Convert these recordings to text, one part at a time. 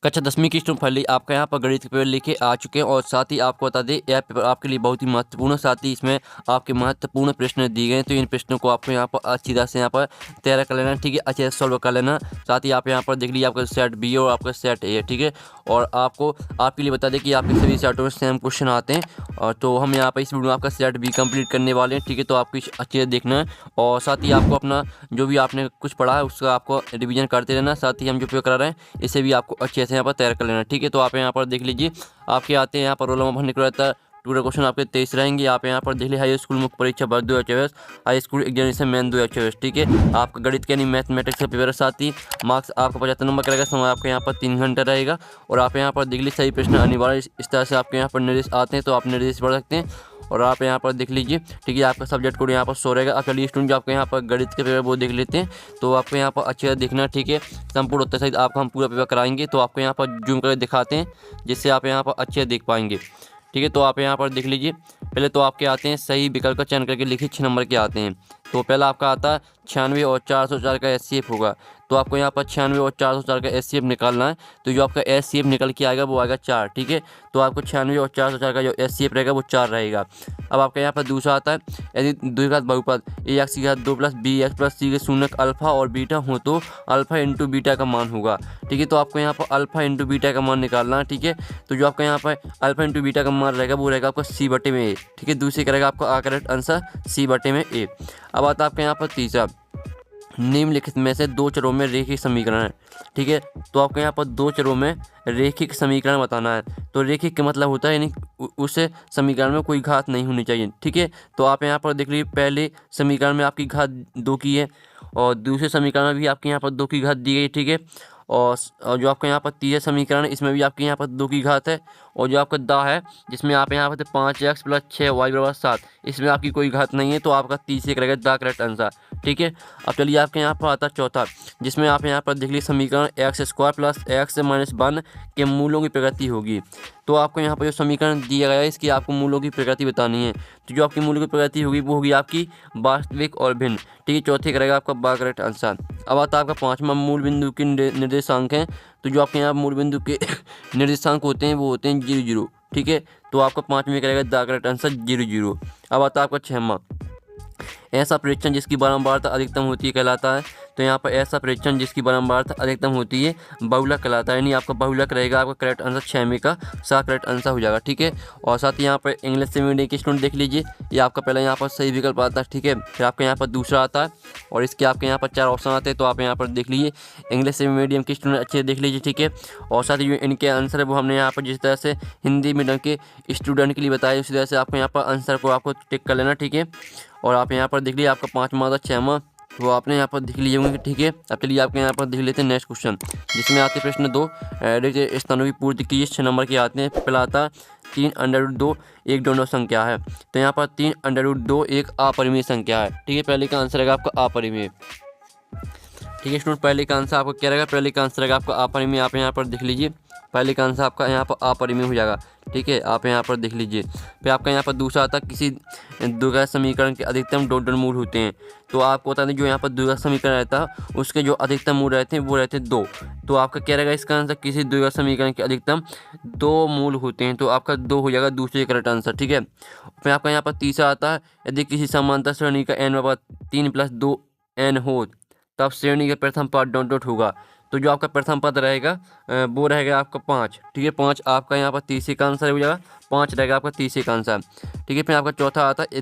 कक्षा 10वीं की स्टूडेंट फाइनली आपका यहाँ पर गणित के पेपर लेके आ चुके हैं और साथ ही आपको बता दें यह पेपर आपके लिए बहुत ही महत्वपूर्ण है। साथ ही इसमें आपके महत्वपूर्ण प्रश्न दिए गए हैं, तो इन प्रश्नों को आपको यहाँ पर अच्छी तरह से यहाँ पर तैयार कर लेना है, ठीक है, अच्छे से सॉल्व कर लेना। साथ ही आप यहाँ पर देख लीजिए आपका सेट बी और आपका सेट ए है, ठीक है। और आपको आपके लिए बता दें कि आपके सभी सेटों में सेम क्वेश्चन आते हैं, और तो हम यहाँ पर इस वीडियो में आपका सेट बी कंप्लीट करने वाले हैं, ठीक है। तो आपको अच्छे से देखना है और साथ ही आपको अपना जो भी आपने कुछ पढ़ा है उसका आपको रिवीजन करते रहना। साथ ही हम जो पेपर करा रहे हैं इसे भी आपको अच्छे से यहाँ पर तैयार कर लेना, ठीक है। तो आप यहाँ पर देख लीजिए आपके आते हैं यहाँ पर रोल नंबर भरने को रहता है। टूटल क्वेश्चन आपके 23 रहेंगे। आप यहाँ पर देख लीजिए हाई स्कूल मुख्य परीक्षा वर्ष 2024, हाई स्कूल एग्जामिनेशन मेन 2024, ठीक है। आपका गणित के यानी मैथमेटिक्स का पेपर है। साथ ही मार्क्स आपको 75 नंबर का रहेगा। समय आपका यहाँ पर 3 घंटा रहेगा। और आप यहाँ पर देख लीजिए सही प्रश्न अनिवार्य इस तरह से आपके यहाँ पर निर्देश आते हैं, तो आप निर्देश पढ़ सकते हैं। और आप यहाँ पर देख लीजिए, ठीक है, आपका सब्जेक्ट कोड यहाँ पर शो रहेगा। आप चलिए स्टूडेंट जो आपके यहाँ पर गणित के पेपर वो देख लेते हैं, तो आपको यहाँ पर अच्छे से देखना, ठीक है। संपूर्ण उत्तर सहित आपको हम पूरा पेपर कराएंगे, तो आपको यहाँ पर जूम करके दिखाते हैं जिससे आप यहाँ पर अच्छे से देख पाएंगे, ठीक है। तो आप यहाँ पर देख लीजिए, पहले तो आपके आते हैं सही विकल्प का चयन करके लिखिए 6 नंबर के आते हैं। तो पहला आपका आता है 96 और 404 का एचसीएफ होगा। तो आपको यहाँ पर 96 और 404 का एचसीएफ निकालना है। तो जो आपका एचसीएफ निकल के आएगा वो आएगा 4, ठीक है। तो आपको 96 और 404 का जो एचसीएफ रहेगा वो 4 रहेगा। अब आपका यहाँ पर दूसरा आता है यदि द्विघात बहुपद ए एक्स की घात 2 प्लस बी एक्स प्लस सी के शून्यक अल्फा और बीटा हो तो अल्फा इंटू बीटा का मान होगा, ठीक है। तो आपको यहाँ पर अल्फा इंटू बीटा का मान निकालना है, ठीक है। तो जो आपका यहाँ पर अल्फा इंटू बीटा का मान रहेगा वो रहेगा आपका सी बटे में ए, ठीक है। दूसरे करेगा आपका करेक्ट आंसर सी बटे में ए। अब आता है आपका यहाँ पर तीसरा, निम्नलिखित में से 2 चरों में रेखिक समीकरण है, ठीक है। तो आपको यहाँ पर 2 चरों में रेखिक समीकरण बताना है। तो रेखिक का मतलब होता है यानी उस समीकरण में कोई घात नहीं होनी चाहिए, ठीक है। तो आप यहाँ पर देख लीजिए पहले समीकरण में आपकी घात 2 की है और दूसरे समीकरण में भी आपके यहाँ पर 2 की घात दी गई, ठीक है। और जो आपका यहाँ पर तीसरा समीकरण है इसमें भी आपके यहाँ पर 2 की घात है। और जो आपका दा है जिसमें आप यहाँ पर 5x प्लस 6y बराबर 7, इसमें आपकी कोई घात नहीं है, तो आपका तीसरे रहेगा दा करेक्ट आंसर, ठीक है। अब चलिए आपके यहाँ पर आता है चौथा, जिसमें आप यहाँ पर देख लीजिए समीकरण x square plus x minus 1 के मूलों की प्रकृति होगी। तो आपको यहाँ पर जो समीकरण दिया गया है इसकी आपको मूलों की प्रकृति बतानी है। तो जो आपकी मूलों की प्रकृति होगी वो होगी आपकी वास्तविक और भिन्न, ठीक है। चौथे करेगा आपका बा करेक्ट आंसर। अब आता है आपका पाँचवा, मूल बिंदु के निर्देशांक हैं। तो जो आपके यहाँ मूल बिंदु के निर्देशांक होते हैं वो होते हैं 0 0, ठीक है। तो आपका 5 में करेगा द करेक्ट आंसर 0 0। अब आता है आपका 6वां, ऐसा परीक्षण जिसकी बारंबारता अधिकतम होती है कहलाता है। तो यहाँ पर ऐसा परीक्षण जिसकी बारंबारता अधिकतम होती है बहुलक कहलाता है, यानी आपका बहुलक रहेगा। आपका करेक्ट आंसर 6 में का 7 करेक्ट आंसर हो जाएगा, ठीक है। और साथ ही यहाँ पर इंग्लिश से मीडियम के स्टूडेंट देख लीजिए, ये आपका पहले यहाँ पर सही विकल्प आता है, ठीक है। फिर आपके यहाँ पर दूसरा आता है और इसके आपके यहाँ पर 4 ऑप्शन आते हैं। तो आप यहाँ पर देख लीजिए इंग्लिश से मीडियम के स्टूडेंट अच्छे देख लीजिए, ठीक है। और साथ ही जो इनके आंसर है वो हमने यहाँ पर जिस तरह से हिंदी मीडियम के स्टूडेंट के लिए बताया उसी तरह से आपको यहाँ पर आंसर को आपको टिक कर लेना, ठीक है। और आप यहाँ पर देख लीजिए आपका 5वां था 6वां वो आपने यहाँ पर देख लिए होंगे, ठीक है। अब चलिए आपके यहाँ पर देख लेते हैं नेक्स्ट क्वेश्चन, जिसमें आते हैं प्रश्न 2 रिक्त स्थानों की पूर्ति कीजिए। 6 नंबर के आते हैं। पहला आता 3√2 एक दोनों संख्या है। तो यहाँ पर 3√2 एक अपरिमेय संख्या है, ठीक है। पहले का आंसर रहेगा आपका अपरिमेय, ठीक है स्टूडेंट। पहले का आंसर आपका क्या रहेगा, पहले का आंसर रहेगा आपका अपरिमेय। आप यहाँ पर देख लीजिए पहले का आंसर आपका यहाँ पर अपरिमेय हो जाएगा, ठीक है। आप यहाँ पर देख लीजिए। फिर आपका यहाँ पर दूसरा आता किसी द्विघात समीकरण के अधिकतम दो मूल होते हैं। तो आपको बता दें जो यहाँ पर द्विघात समीकरण रहता है उसके जो अधिकतम मूल रहते हैं वो रहते हैं 2। तो आपका क्या रहेगा इसका आंसर, किसी द्विघात समीकरण के अधिकतम 2 मूल होते हैं। तो आपका 2 हो जाएगा दूसरे करेक्ट आंसर, ठीक है। फिर आपका यहाँ पर तीसरा आता है यदि किसी समांतर श्रेणी का n बराबर 3 + 2n हो तब श्रेणी का प्रथम पद डॉट डॉट होगा। तो जो आपका प्रथम पद रहेगा वो रहेगा आपका 5, ठीक है। 5 आपका यहाँ पर तीसरे का आंसर हो जाएगा, 5 रहेगा आपका तीसरे का आंसर, ठीक है। फिर आपका चौथा आता है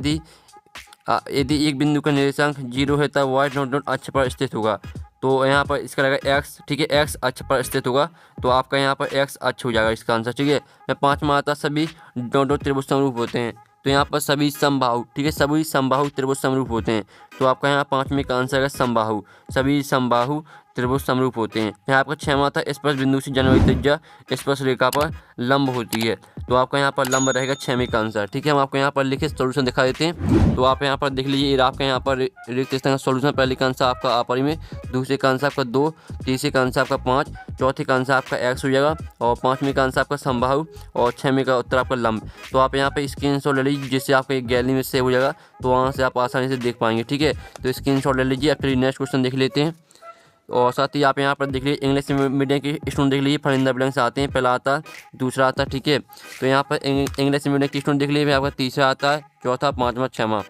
यदि एक बिंदु का निर्देशांक 0 है तब y डॉट डॉट अक्ष पर स्थित होगा। तो यहाँ पर इसका रहेगा x, ठीक है, x अक्ष पर स्थित होगा। तो आपका यहाँ पर x अक्ष हो जाएगा इसका आंसर, ठीक है। मैं 5वां आता सभी डॉट डॉट त्रिभुज समरूप होते हैं। तो यहाँ पर सभी समबाहु, ठीक है, सभी समबाहु त्रिभुज समरूप होते हैं। तो आपका यहाँ 5वें का आंसर है समबाहु, सभी समबाहु त्रिभुज समरूप होते हैं। यहाँ आपका 6वां था स्पर्श बिंदु से जन्म त्रिज्या स्पर्श रेखा पर लंब होती है। तो आपका यहाँ पर लंब रहेगा 6वें का आंसर, ठीक है। हम आपको यहाँ पर लिखे सॉल्यूशन दिखा देते हैं। तो आप यहाँ पर देख लीजिए आपका यहाँ पर रिक्त स्थान का सॉल्यूशन। पहले का आंसर आपका अपरिमेय, दूसरे का आंसर आपका 2, तीसरे का आंसर आपका 5, चौथे का आंसर आपका x हो जाएगा और 5वें का आंसर आपका समबाहु और 6वें का उत्तर आपका लंब। तो आप यहाँ पे स्क्रीनशॉट ले लीजिए जिससे आपका एक गैलरी में सेव हो जाएगा, तो वहाँ से आप आसानी से देख पाएंगे, ठीक है। तो स्क्रीनशॉट ले लीजिए। अब फिर नेक्स्ट क्वेश्चन देख लेते हैं। और साथ ही आप यहाँ पर देख लीजिए इंग्लिश मीडियम के स्टूडेंट देख लीजिए फरिंदा ब्लैंक्स आते हैं, पहला आता है, दूसरा आता है, ठीक है। तो यहाँ पर इंग्लिश मीडियम के स्टूडेंट देख लीजिए आपका तीसरा आता है, चौथा, पाँचवा, छठवां।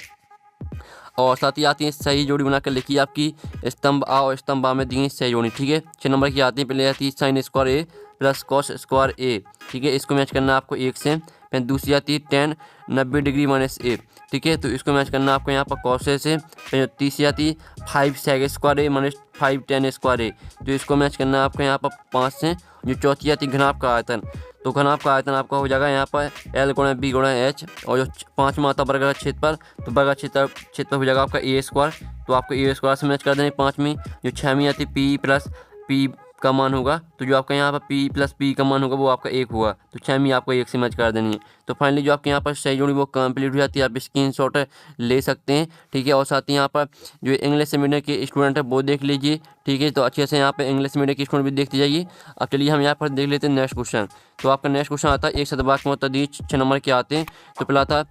और साथ ही आती है सही जोड़ी बनाकर लिखिए आपकी स्तंभ आ और स्तंभ बा में दी सही जोड़ी, ठीक है। 6 नंबर की आती है, पहले आती है साइन स्क्वायर ए प्लस कॉस स्क्वायर ए, ठीक है, इसको मैच करना है आपको 1 से। फिर दूसरी आती है टेन 90 डिग्री माइनस ए, ठीक है, तो इसको मैच करना है आपको यहाँ पर कॉस ए से। फिर तीसरी आती है 5 सेक स्क्वायर ए माइनस 5 10 स्क्वायर ए, तो इसको मैच करना है आपको यहाँ पर 5 से। जो चौथी आती है घनाभ का आयतन, तो घनाभ का आयतन आपका हो जाएगा यहाँ पर L गुणा B गुणा H। और जो पाँचवा आता है वर्ग क्षेत्रफल, तो वर्ग क्षेत्रफल हो जाएगा आपका ए स्क्वायर, तो आपको ए स्क्वायर से मैच कर देंगे पाँचवीं। जो छवीं आती है P प्लस P का मान होगा, तो जो आपका यहाँ पर P प्लस P का मान होगा वो आपका 1 होगा, तो छवीं आपको 1 से मैच कर देनी है। तो फाइनली जो आपके यहाँ पर सही जोड़ी वो कंप्लीट हो जाती है, आप स्क्रीनशॉट ले सकते हैं, ठीक है। और साथ ही यहाँ पर जो इंग्लिश मीडियम के स्टूडेंट है वो देख लीजिए, ठीक है। तो अच्छे से यहाँ पर इंग्लिश मीडियम के स्टूडेंट भी देखते जाइए। अब चलिए हम यहाँ पर देख लेते हैं नेक्स्ट क्वेश्चन। तो आपका नेक्स्ट क्वेश्चन आता है एक शतवाक्य में मुतअद्दिद 6 नंबर के आते हैं। तो पहला था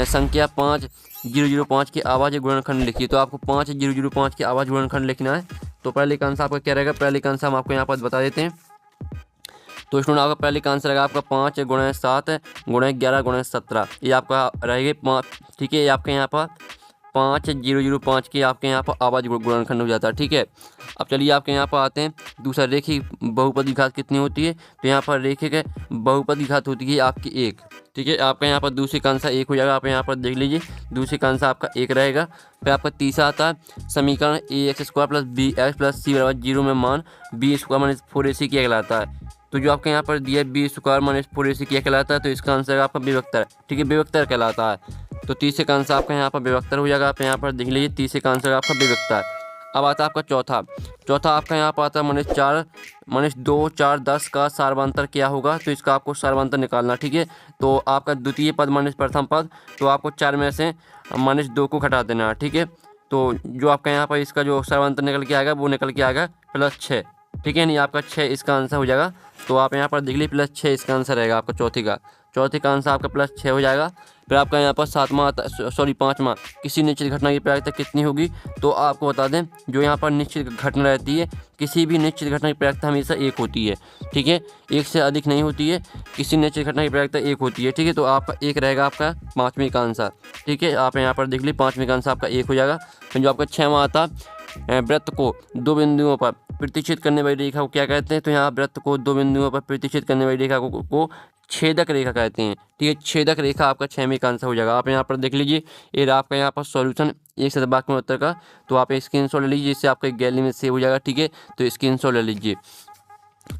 संख्या 5005 की आवाज़ गुणनखंड लिखिए। तो आपको 5005 की आवाज़ गुणनखंड लिखना है। तो पहले का आंसर आपका क्या रहेगा, पहले का आंसर हम आपको यहाँ पर बता देते हैं। तो स्टूडेंट आपका पहले का आंसर रहेगा आपका 5 गुणा 7 गुणा 11 गुणा 17, ये आपका रहेगा 5, ठीक है। ये आपके यहाँ पर 5005 की आपके यहाँ पर आवाज़ गुणनखंड हो जाता है, ठीक है। अब चलिए आपके यहाँ पर आते हैं दूसरा, रेखिक बहुपद की घात कितनी होती है। तो यहाँ पर रेखिक बहुपद की घात होती है आपकी 1, ठीक है। आपका यहाँ पर दूसरे का आंसर 1 हो जाएगा, आप यहाँ पर देख लीजिए दूसरे का आंसर आपका 1 रहेगा। फिर आपका तीसरा आता है समीकरण ax² plus bx plus c बराबर 0 में मान b² माइनस 4ac क्या कहलाता है। तो जो आपके यहाँ पर दिया b² माइनस 4ac क्या कहलाता है, तो इसका आंसर आपका विभक्तर, ठीक है, विभक्तर कहलाता है। तो तीसरे का आंसर आपका यहाँ पर विभक्तर हो जाएगा, आप यहाँ पर देख लीजिए तीसरे का आंसर आपका विभक्तर। अब आता है आपका चौथा आपका यहाँ पर आता है -2 4 10 का सार्वंतर क्या होगा। तो इसका आपको सार्वंतर निकालना, ठीक है। तो आपका द्वितीय पद माइनस प्रथम पद, तो आपको 4 में से -2 को घटा देना है, ठीक है। तो जो आपका यहाँ पर इसका जो सार्वंतर निकल के आएगा वो निकल के आएगा +6, ठीक है, नहीं आपका 6 इसका आंसर हो जाएगा। तो आप यहाँ पर देख लीजिए +6 इसका आंसर रहेगा आपका चौथे का आंसर आपका +6 हो जाएगा। फिर आपका यहाँ पर पाँचवा किसी निश्चित घटना की प्रायिकता कितनी होगी। तो आपको बता दें जो यहाँ पर निश्चित घटना रहती है, किसी भी निश्चित घटना की प्रायिकता हमेशा 1 होती है, ठीक है, 1 से अधिक नहीं होती है, किसी निश्चित घटना की प्रायिकता 1 होती है, ठीक है। तो आपका 1 रहेगा आपका पाँचवीं का आंसर, ठीक है। आप यहाँ पर देख लीजिए पाँचवीं का आंसर आपका 1 हो जाएगा। फिर जो आपका छठवां आता वृत्त को 2 बिंदुओं पर प्रतिच्छेद करने वाली रेखा को क्या कहते हैं। तो यहाँ वृत्त को 2 बिंदुओं पर प्रतिच्छेद करने वाली रेखा को छेदक रेखा कहते हैं, ठीक है। छेदक रेखा आपका 6वें का आंसर हो जाएगा। आप यहाँ पर देख लीजिए ये आपका यहाँ पर सॉल्यूशन एक शतवाक्य में उत्तर का। तो आप स्क्रीनशॉट ले लीजिए, जिससे आपका गैलरी में सेव हो जाएगा, ठीक है। तो स्क्रीनशॉट ले लीजिए।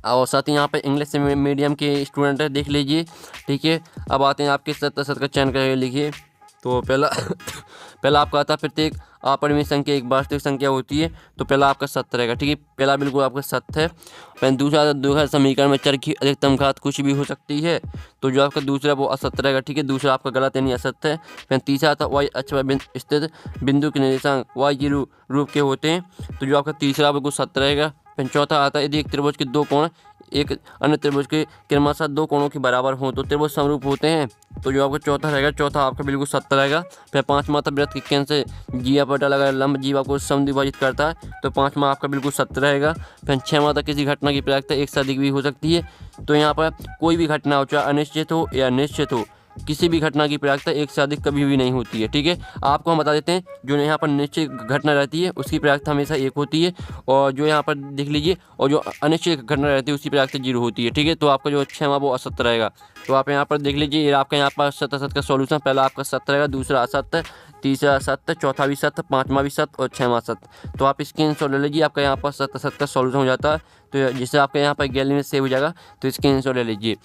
और साथ ही यहाँ पर इंग्लिश मीडियम के स्टूडेंट है, देख लीजिए, ठीक है। अब आते हैं आपके शत का चयन करके लिखिए। तो पहला आपका आता है प्रत्येक अपरिमेय संख्या एक वास्तविक संख्या होती है। तो पहला आपका सत्य रहेगा, ठीक है, पहला बिल्कुल आपका सत्य है। फिर दूसरा समीकरण में चर की अधिकतम घात कुछ भी हो सकती है। तो जो आपका दूसरा वो असत्य रहेगा, ठीक है, दूसरा आपका गलत यानी असत्य है। फिर तीसरा आता है y अक्ष पर स्थित बिंदु के निर्देशांक y0 रूप के होते हैं। तो जो आपका तीसरा बिल्कुल सत्य रहेगा। फिर चौथा आता है यदि एक त्रिभुज के 2 कोण एक अन्य त्रिभुज के क्रमशः 2 कोणों के बराबर हों तो त्रिभुज समरूप होते हैं। तो जो आपका चौथा रहेगा, चौथा आपका बिल्कुल सत्य रहेगा। फिर पाँचवा था वृत्त के केंद्र से जीवा पर डाला लंब जीवा को समद्विभाजित करता है। तो पाँचवा आपका बिल्कुल सत्य रहेगा। फिर छठवां था किसी घटना की प्रायिकता 1 से अधिक भी हो सकती है। तो यहाँ पर कोई भी घटना हो, चाहे अनिश्चित हो या निश्चित हो, किसी भी घटना की प्रायिकता 1 से अधिक कभी भी नहीं होती है, ठीक है। आपको हम बता देते हैं जो यहाँ पर निश्चित घटना रहती है उसकी प्रायिकता हमेशा 1 होती है, और जो यहाँ पर देख लीजिए और जो अनिश्चित घटना रहती है उसकी प्रायिकता 0 होती है, ठीक है। तो आपका जो छठवां वो असत्य रहेगा। तो आप यहाँ पर देख लीजिए ये आपका यहाँ पर सत्य असत्य का सॉल्यूशन, पहला आपका सत्य रहेगा, दूसरा असत्य, तीसरा सत्य, चौथा भी सत्य, पाँचवा भी सत्य और छठवां सत्य। तो आप स्क्रीनशॉट ले लीजिए, आपका यहाँ पर सत्य असत्य का सॉल्यूशन हो जाता है। तो जिससे आपका यहाँ पर गैलरी में सेव हो जाएगा। तो स्क्रीनशॉट ले लीजिए।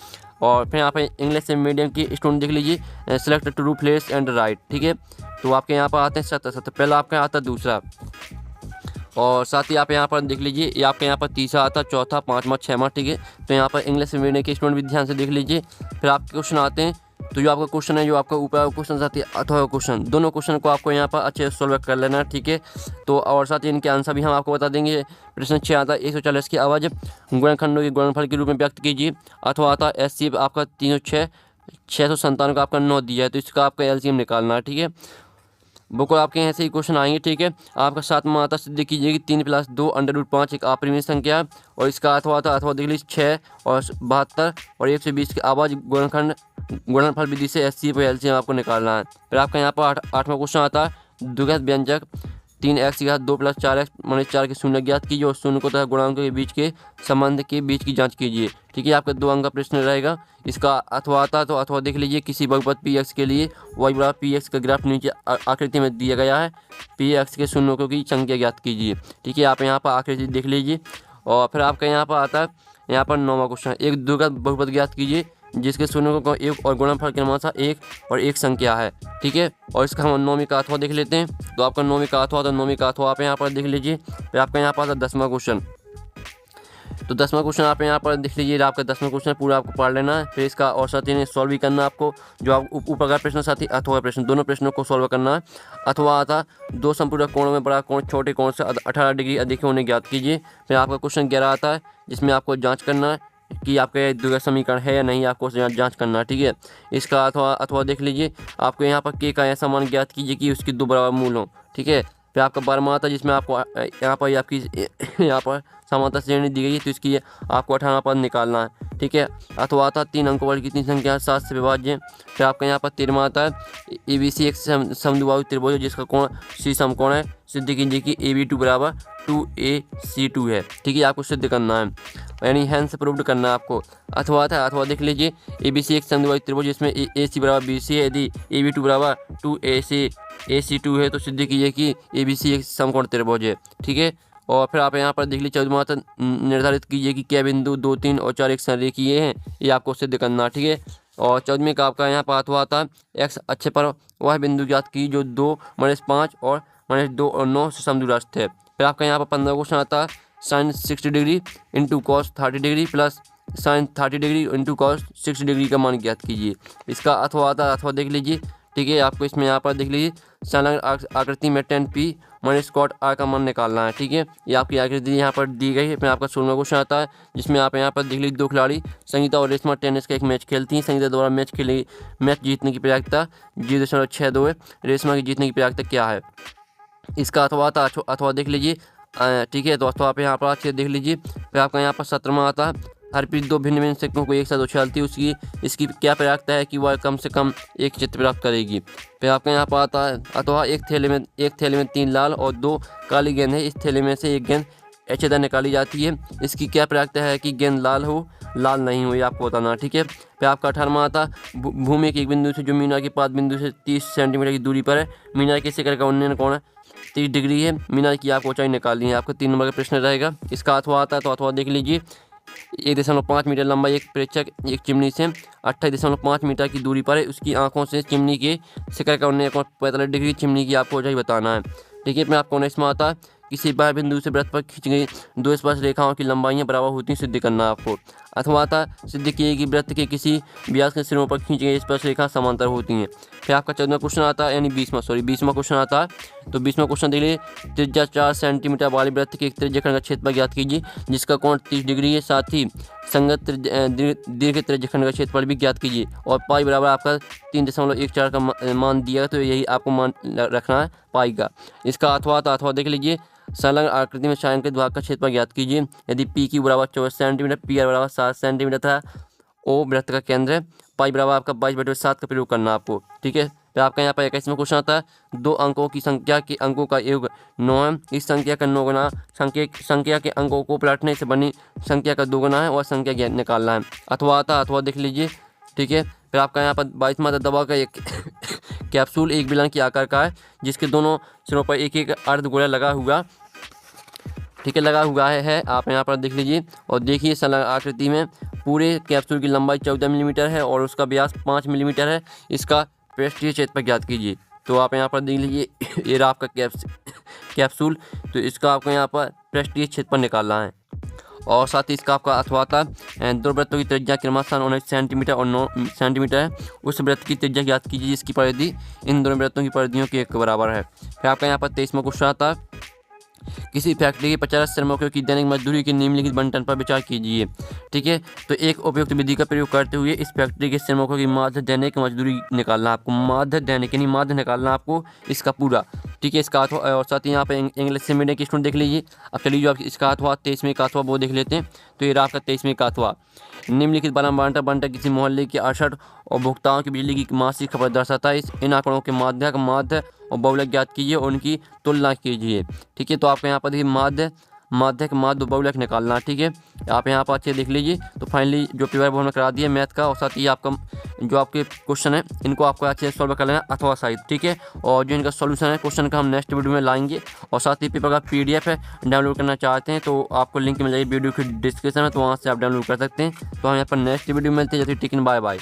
और फिर यहाँ पे इंग्लिश मीडियम की स्टूडेंट देख लीजिए, select true place and right, ठीक है। तो आपके यहाँ पर आते हैं सत्य सत्य, पहला आपका आता है दूसरा, और साथ ही आप यहाँ पर देख लीजिए ये आपके यहाँ पर तीसरा आता है, चौथा, पाँचवा, छठवां, ठीक है। तो यहाँ पर इंग्लिश मीडियम के स्टूडेंट भी ध्यान से देख लीजिए। फिर आपके क्वेश्चन आते हैं। तो जो आपका क्वेश्चन है, जो आपका ऊपर क्वेश्चन आती है अथवा क्वेश्चन, दोनों क्वेश्चन को आपको यहाँ पर अच्छे से सॉल्व कर लेना है, ठीक है। तो और साथ ही इनके आंसर भी हम आपको बता देंगे। प्रश्न 6 आता है 140 की आवाज़ गुणनखंडों के गुणनफल के रूप में व्यक्त कीजिए। अथवा आता है SC आपका 306 697 का आपका 9 दिया है, तो इसका आपका LCM निकालना है, ठीक है। बिल्कुल आपके ऐसे ही क्वेश्चन आएंगे। ठीक है, आपका 7वां आता सिद्ध कीजिए कि 3 + 2 √5 एक अपरिमेय संख्या है और इसका अथवा देख लीजिए 6 और 72 और 120 के आवाज गुणनफल विधि से एचसीएफ पर एलसीएम आपको निकालना है। फिर आपका यहाँ पर 8वां क्वेश्चन आता है द्विघात व्यंजक 3x की घात 2 + 4x - 4 के शून्य ज्ञात कीजिए और शून्य को तथा गुणांकों के बीच के संबंध के बीच की जांच कीजिए। ठीक है, आपका 2 अंक का प्रश्न रहेगा। इसका अथवा आता है तो अथवा देख लीजिए किसी बहुपद px के लिए y = px का ग्राफ नीचे आकृति में दिया गया है। px के शून्यों की संख्या ज्ञात कीजिए। ठीक है, आप यहाँ पर आकृति देख लीजिए। और फिर आपका यहाँ पर आता है यहाँ पर 9वां क्वेश्चन, एक द्विघात बहुपद ज्ञात कीजिए जिसके शून्यों का 1 और गुणनफल क्रमशः 1 और 1 संख्या है। ठीक है, और इसका हम 9वीं का अथवा देख लेते हैं। तो आपका 9वीं का अथवा, तो 9वीं का अथवा आप यहाँ पर देख लीजिए। फिर आपका यहाँ पर आता है 10वां क्वेश्चन। तो 10वां क्वेश्चन आप यहाँ पर देख लीजिए। आपका 10वां क्वेश्चन पूरा आपको पढ़ लेना है। फिर इसका और साथ ही सॉल्व भी करना है आपको, जो आप ऊपर का प्रश्न साथ ही अथवा प्रश्न, दोनों प्रश्नों को सॉल्व करना है। अथवा आता 2 संपूरक कोणों में बड़ा कोण छोटे कोण से 18 डिग्री अधिक होने ज्ञात कीजिए। फिर आपका क्वेश्चन 11 आता है जिसमें आपको जाँच करना है कि आपका द्विघात समीकरण है या नहीं, आपको जांच करना है। ठीक है, इसका अथवा देख लीजिए। आपको यहाँ पर k का ऐसा मान ज्ञात कीजिए कि उसकी 2 बराबर मूल हो। ठीक है, फिर आपका 12वां आता है जिसमें आपको यहाँ पर आपकी यहाँ पर समांतर श्रेणी दी गई है, तो इसकी आपको 18 पद निकालना है। ठीक है, अथवा आता 3 अंकों वाली कितनी संख्या 7 से विभाज्य। फिर आपका यहाँ पर 13वां आता है ABC एक समद्विबाहु त्रिभुज है जिसका कोण C समकोण है। सिद्ध कीजिए कि AB2 = 2AC2 है। ठीक है, आपको सिद्ध करना है, यानी हैंस प्रूव्ड करना है आपको। अथवा था, अथवा देख लीजिए ABC एक समद्विबाहु त्रिभुज जिसमें AC = BC है। यदि AB2 = 2AC2 है तो सिद्ध कीजिए कि ABC एक समकोण त्रिभुज है। ठीक है, और फिर आप यहाँ पर देख लीजिए 14वां तक निर्धारित कीजिए कि क्या बिंदु 2, 3 और 4 एक संरेखीय हैं, ये आपको सिद्ध करना। ठीक है, और 14वें का आपका यहाँ पर अथवा आता है x अक्ष पर वह बिंदु ज्ञात की जो 2, - 5 और -2 और 9 से समदूरस्थ है। फिर आपका यहाँ पर 15वां क्वेश्चन आता है sin 60 degree × cos 30 degree plus sin 30 degree × cos 60 degree का मान ज्ञात कीजिए। इसका अथवा आता है, अथवा देख लीजिए। ठीक है, आपको इसमें यहाँ पर देख लीजिए संलग्न आकृति में tan p - cot r का मान निकालना है। ठीक है, ये आपकी आकृति यहाँ पर दी गई है। फिर आपका 16वां क्वेश्चन आता है जिसमें आप यहाँ पर देख लीजिए 2 खिलाड़ी संगीता और रेशमा टेनिस का एक मैच खेलती हैं। संगीता द्वारा मैच जीतने की प्रायिकता 0.62 है। रेशमा की जीतने की प्रायिकता क्या है? इसका अथवा आता है, अथवा देख लीजिए। ठीक है, तो अथवा आप यहाँ पर अच्छे देख लीजिए। फिर आपका यहाँ पर 17वां आता है हरप्रीत 2 भिन्न सिक्कों को एक साथ उछालती है, इसकी क्या प्रायिकता है कि वह कम से कम एक चित्र प्राप्त करेगी। फिर आपका यहाँ पर आता है अथवा एक थैले में 3 लाल और 2 काली गेंद है। इस थैले में से एक गेंद एचेदा निकाली जाती है, इसकी क्या प्रायिकता है कि गेंद लाल नहीं हो, ये आपको बताना। ठीक है, फिर आपका 18वां आता भूमि के एक बिंदु से जो मीनार के 5 बिंदु से 30 सेंटीमीटर की दूरी पर है, मीनार के शिखर का उन्नयन कोण 30 डिग्री है, मीनार की आपको ऊंचाई निकालनी है। आपका 3 नंबर का प्रश्न रहेगा। इसका अथवा आता है, तो अथवा देख लीजिए। 1.5 मीटर लंबा एक प्रेक्षक एक चिमनी से 28.5 मीटर की दूरी पर है, उसकी आंखों से चिमनी के शिखर का उन्नयन कोण 45 डिग्री, चिमनी की आपको ऊंचाई बताना है। ठीक है, मैं आपको 19वां आता है किसी बाह्य बिंदु से वृत्त पर खींची गई 2 स्पर्श रेखाओं की लंबाइयां बराबर होती हैं, सिद्ध करना आपको। अथवा आता सिद्ध किए कि वृत्त के किसी व्यास के सिरों पर खींची गई स्पर्श रेखा समांतर होती हैं। फिर आपका 14वां क्वेश्चन आता है, यानी 20वां क्वेश्चन आता है। तो 20वां क्वेश्चन देख लीजिए, त्रिज्या 4 सेंटीमीटर वाले वृत्त के एक त्रिज्यखंड का क्षेत्रफल ज्ञात कीजिए जिसका कोण 30 डिग्री है। साथ ही संगत दीर्घ त्रिज्यखंड का क्षेत्रफल भी ज्ञात कीजिए और पाई बराबर आपका 3.14 का मान दिया, तो यही आपको मान रखना है पाई का। इसका अथवा देख लीजिए, संलग्न आकृति में छायांकित भाग का क्षेत्रफल ज्ञात कीजिए। यदि पी की बराबर 24 सेंटीमीटर, पी आर बराबर 7 सेंटीमीटर था, ओ वृत्त का केंद्र है, पाई बराबर आपका 22/7 का प्रयोग करना आपको। ठीक है, फिर आपका यहाँ पर 21वां क्वेश्चन आता है 2 अंकों की संख्या के अंकों का योग 9 है, इस संख्या का 9 गुना संख्या के अंकों को पलटने से बनी संख्या का 2 गुना है और संख्या निकालना है। अथवा देख लीजिए। ठीक है, फिर आपका यहाँ पर 22वां दवा का एक कैप्सूल एक बेलन के आकार का है जिसके दोनों सिरों पर एक एक अर्धगोला लगा हुआ है। आप यहाँ पर देख लीजिए और देखिए संलग्न आकृति में पूरे कैप्सूल की लंबाई 14 मिलीमीटर है और उसका व्यास 5 मिलीमीटर है। इसका पृष्ठीय क्षेत्रफल ज्ञात कीजिए। तो आप यहाँ पर देख लीजिए, ये रहा आपका कैप्सूल, तो इसका आपको यहाँ पर पृष्ठीय क्षेत्रफल निकालना है। और साथ ही इसका आपका अथवा था 2 वृत्तों की त्रिज्या क्रमशः 19 सेंटीमीटर और 9 सेंटीमीटर है, उस वृत्त की त्रिज्या ज्ञात कीजिए जिसकी परिधि इन दोनों वृत्तों की परिधियों के एक बराबर है। फिर आपका यहाँ पर 23वां क्वेश्चन आता है किसी फैक्ट्री के 50 श्रमिकों की दैनिक मजदूरी के निम्नलिखित बंटन पर विचार कीजिए। ठीक है, तो एक उपयुक्त विधि का प्रयोग करते हुए इस फैक्ट्री के श्रमिकों की माध्य दैनिक मजदूरी निकालना, आपको माध्य दैनिक यानी माध्य निकालना आपको इसका पूरा। ठीक है, इसका अथवा, और साथ ही यहाँ पे इंग्लिश से मीडियम के स्टूडेंट देख लीजिए। अब चलिए जो आप इसका अथवा 23वें का अथवा वो देख लेते हैं। तो ये रहा आपका 23वें का अथवा। निम्नलिखित बंटन किसी मोहल्ले के 68 और उपभोक्ताओं की बिजली की मासिक खपत दर्शाता है। इन आंकड़ों के माध्य और बहुलक ज्ञात कीजिए और उनकी तुलना कीजिए। ठीक है, तो आपको यहाँ पर देखिए माध्य बहुलक निकालना। ठीक है, आप यहाँ पर अच्छे देख लीजिए। तो फाइनली जो पेपर वो हमने करा दिया मैथ का, और साथ ही आपका जो आपके क्वेश्चन है इनको आपको अच्छे से सॉल्व कर लेना अथवा साइड। ठीक है, और जो इनका सॉल्यूशन है क्वेश्चन का हम नेक्स्ट वीडियो में लाएंगे। और साथ ही पेपर का PDF है डाउनलोड करना चाहते हैं तो आपको लिंक मिल जाएगी वीडियो की डिस्क्रिप्शन में, तो वहाँ से आप डाउनलोड कर सकते हैं। तो हम यहाँ पर नेक्स्ट वीडियो में मिलते हैं। जैसे टिकन बाय बाय।